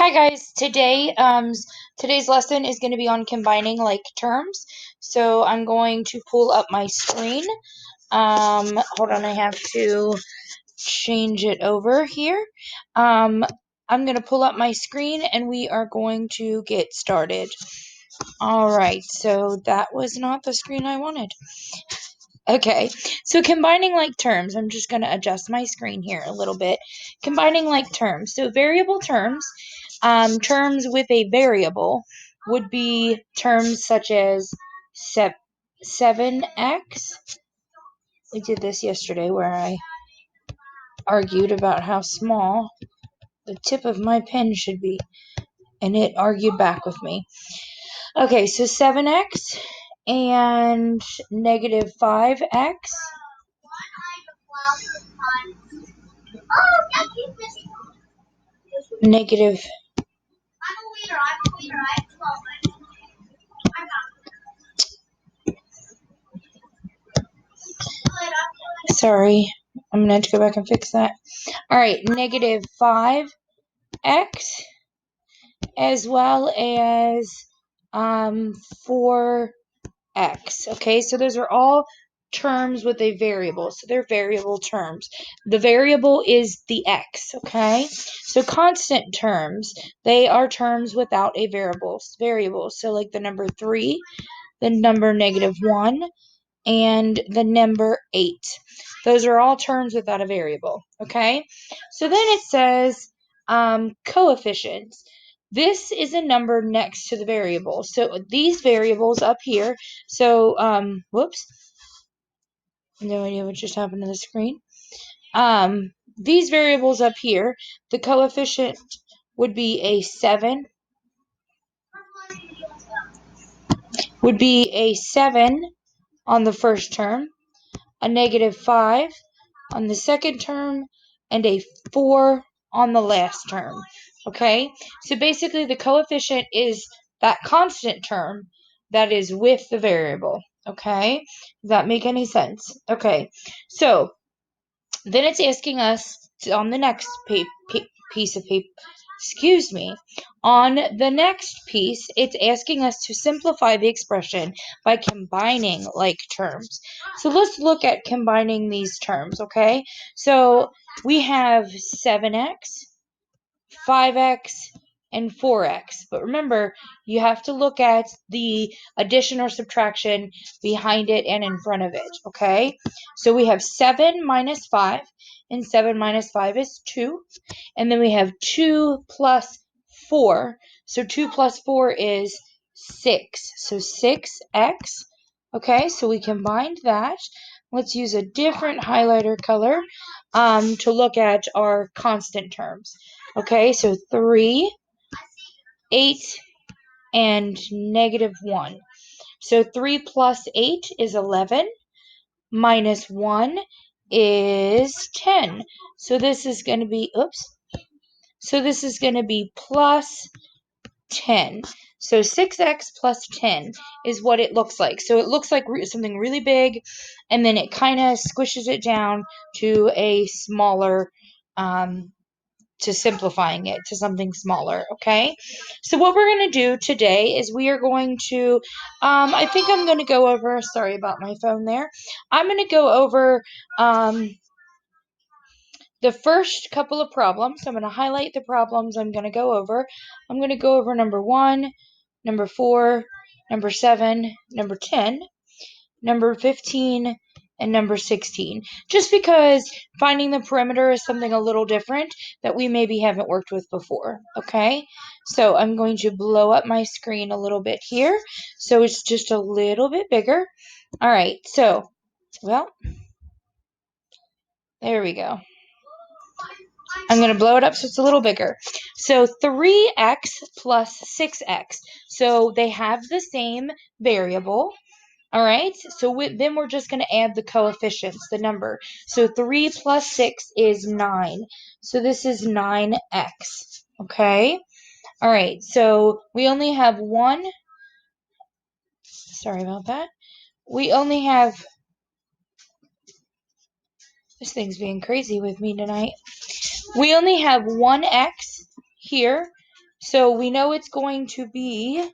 Hi guys, today's lesson is going to be on combining like terms. So I'm going to pull up my screen. Hold on, I have to change it over here. Um, I'm going to pull up my screen and we are going to get started. All right, so that was not the screen I wanted. Okay, so combining like terms, I'm just going to adjust my screen here a little bit. Combining like terms. So variable terms, terms with a variable would be terms such as 7x. We did this yesterday where I argued about how small the tip of my pen should be, and it argued back with me. Okay, so 7x and negative 5x. Negative. Sorry, I'm gonna have to go back and fix that. All right, negative 5x as well as 4x. Okay, so those are all terms with a variable. So they're variable terms. The variable is the x, okay? So constant terms, they are terms without a variable. So like the number 3, the number -1, and the number 8. Those are all terms without a variable, okay? So then it says coefficients. This is a number next to the variable. So these variables up here, so, whoops, no idea what just happened to the screen. These variables up here, the coefficient would be a 7, on the first term, a -5 on the second term, and a 4 on the last term. Okay, so basically the coefficient is that constant term that is with the variable. Okay, does that make any sense? Okay, so then it's asking us on the next piece of paper, excuse me, on the next piece, it's asking us to simplify the expression by combining like terms. So let's look at combining these terms, okay? So we have 7x, 5x, and 4x. But remember, you have to look at the addition or subtraction behind it and in front of it, okay? So we have 7 minus 5, and 7 minus 5 is 2. And then we have 2 plus 4. So 2 plus 4 is 6. So 6x. Okay, so we combined that. Let's use a different highlighter color to look at our constant terms. Okay, so 3, 8, and -1. So 3 plus 8 is 11, minus 1 is 10. So this is going to be, plus 10. So 6x plus 10 is what it looks like. So it looks like something really big, and then it kind of squishes it down to a smaller, to simplifying it to something smaller, okay? So what we're going to do today is we are going to, I think I'm going to go over, sorry about my phone there. I'm going to go over the first couple of problems. I'm going to highlight the problems I'm going to go over. I'm going to go over number 1, number 4, number 7, number 10, number 15, and number 16. Just because finding the perimeter is something a little different that we maybe haven't worked with before, okay? So I'm going to blow up my screen a little bit here so it's just a little bit bigger. All right, so, well, there we go. I'm going to blow it up so it's a little bigger. So 3x plus 6x. So they have the same variable. All right, so then we're just going to add the coefficients, the number. So 3 plus 6 is 9. So this is 9x. Okay? All right, so we only have one. Sorry about that. We only have. This thing's being crazy with me tonight. We only have one x here. So we know it's going to be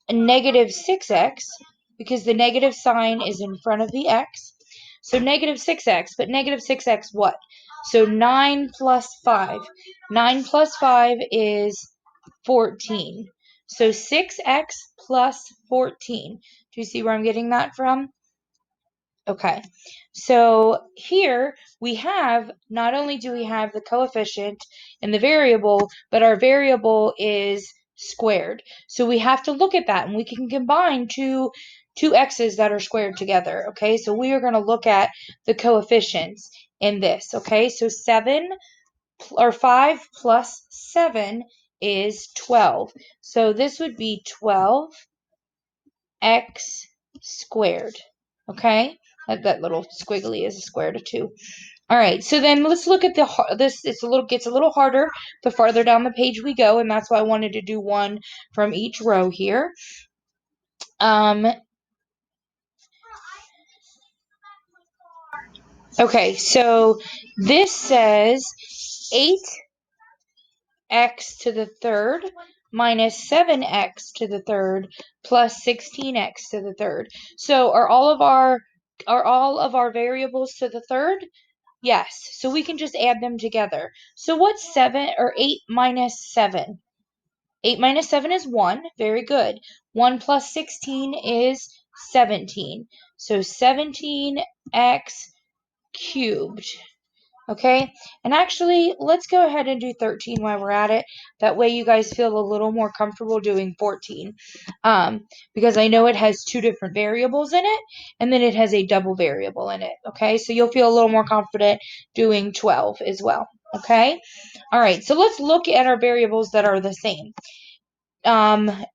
a negative 6x because the negative sign is in front of the x. So negative 6x, but negative 6x what? So 9 plus 5. 9 plus 5 is 14. So 6x plus 14. Do you see where I'm getting that from? Okay, so here we have, not only do we have the coefficient and the variable, but our variable is squared. So we have to look at that, and we can combine two x's that are squared together. Okay, so we are going to look at the coefficients in this. Okay, so 5 plus 7 is 12. So this would be 12x squared. Okay, that little squiggly is a square root of 2. All right, so then let's look at this. Gets a little harder the farther down the page we go, and that's why I wanted to do one from each row here. Okay, so this says 8x to the third minus 7x to the third plus 16x to the third. So are all of our variables to the third? Yes, so we can just add them together. So what's 7 or 8 minus 7? 8 minus 7 is 1. Very good. 1 plus 16 is 17. So 17x cubed. Okay, and actually, let's go ahead and do 13 while we're at it. That way you guys feel a little more comfortable doing 14. Because I know it has two different variables in it, and then it has a double variable in it. Okay, so you'll feel a little more confident doing 12 as well. Okay, all right, so let's look at our variables that are the same.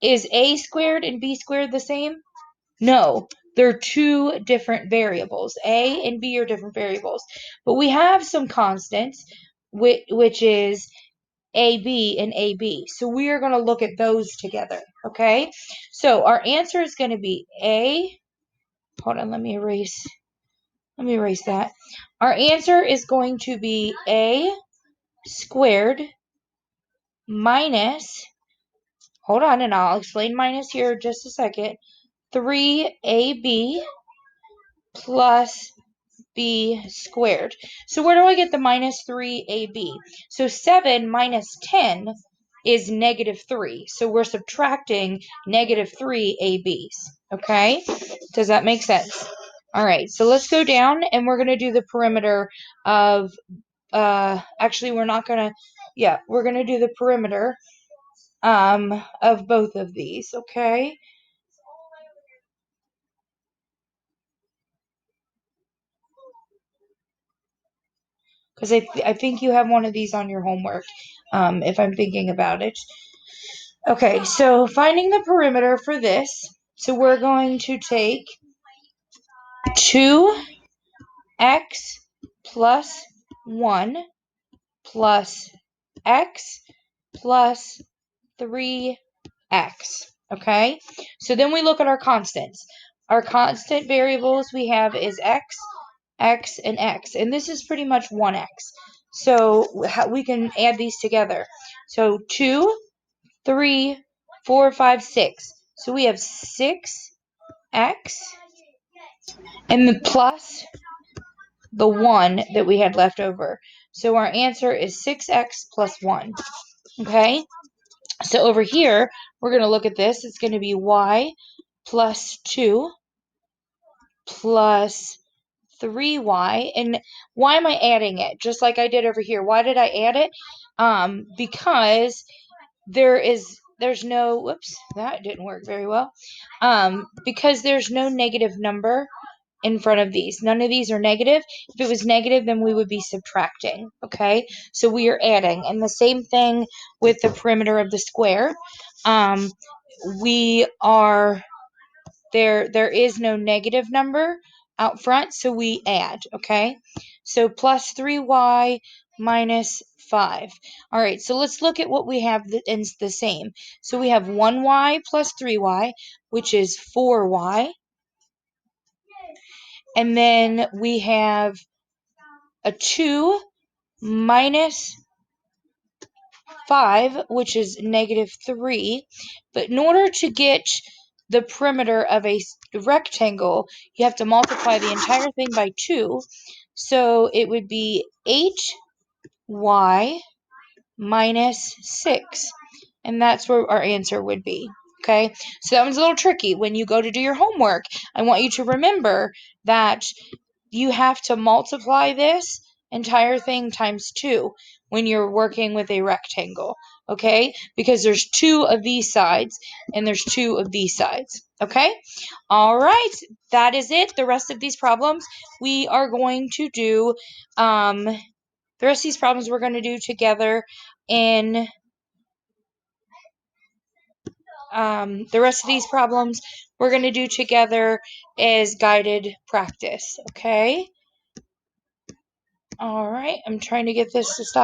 Is a squared and b squared the same? No, they're two different variables. A and B are different variables. But we have some constants, which is AB and AB. So we are going to look at those together, okay? So our answer is going to be hold on, let me erase that. Our answer is going to be A squared minus, hold on, and I'll explain minus here in just a second, 3AB plus b squared. So where do I get the minus 3ab? So 7 minus 10 is negative 3. So we're subtracting negative 3ab's. Okay? Does that make sense? All right, so let's go down and we're going to do the perimeter of, actually we're not going to, yeah, we're going to do the perimeter of both of these, okay? Because I think you have one of these on your homework, if I'm thinking about it. Okay, so finding the perimeter for this. So we're going to take 2x plus 1 plus x plus 3x. Okay, so then we look at our constants. Our constant variables we have is x, x, and x. And this is pretty much 1x. So we can add these together. So 2, 3, 4, 5, 6. So we have 6x and the plus the 1 that we had left over. So our answer is 6x plus 1. Okay? So over here, we're going to look at this. It's going to be y plus 2 plus 3y. And why am I adding it? Just like I did over here. Why did I add it? Because there's no, whoops, that didn't work very well. Because there's no negative number in front of these. None of these are negative. If it was negative, then we would be subtracting. Okay, so we are adding. And the same thing with the perimeter of the square. We are there is no negative number out front, so we add. Okay, so plus 3y minus 5. All right, so let's look at what we have in the same. So we have 1y plus 3y, which is 4y. And then we have a 2 minus 5, which is -3. But in order to get the perimeter of a rectangle, you have to multiply the entire thing by 2. So it would be 8y minus 6. And that's where our answer would be. Okay, so that one's a little tricky. When you go to do your homework, I want you to remember that you have to multiply this entire thing times 2 when you're working with a rectangle, okay? Because there's 2 of these sides and there's 2 of these sides, okay? All right, that is it. The rest of these problems we are going to do, the rest of these problems we're going to do together in, the rest of these problems we're going to do together as guided practice, okay? All right, I'm trying to get this to stop